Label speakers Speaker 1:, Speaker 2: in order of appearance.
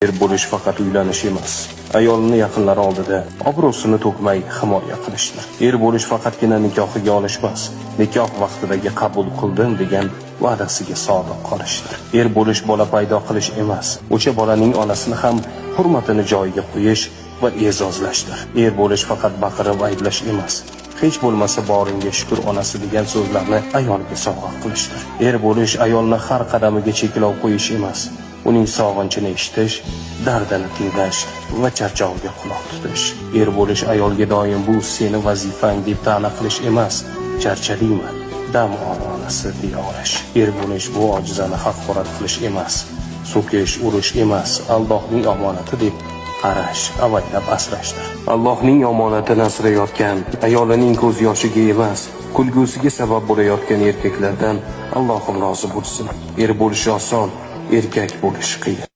Speaker 1: Er bo'lish faqat uylanish emas, ayolini yaqinlari oldida obro'sini to'kmay himoya qilishdir. Er bo'lish faqatgina nikohiga olishmas, nikoh vaqtidagi qabul qildim degan va'dasiga sodiq qolishdir. Er bo'lish bola paydo qilish emas, o'sha bolaning onasini ham hurmatini joyiga qo'yish va e'zozlashdir. Er bo'lish faqat baqirib ayblash emas, hech bo'lmasa boringga shukr onasi degan so'zlarni ayolga sovg'a qilishdir. Er bo'lish ayolni har qadamiga cheklov qo'yish emas, uning sog'inchini eshitish, dardini tinglash va charchog'iga quloq tutish. Er bo'lish ayolga doim bu seni vazifang deb ta'na qilish emas, charchadingmi, dam ol onasi deya olish. Er bo'lish bu ojizani haqorat qilish emas, so'kish, urish emas, Allohning omonati deb qarash, avaylab asrashdir. Allohning omonatini asrayotgan, ayolining ko'z yoshiga emas, kulgusiga sabab bo'layotgan erkaklardan Allohim rozi bo'lsin. Er bo'lish oson, erkak bo'lish qiyin.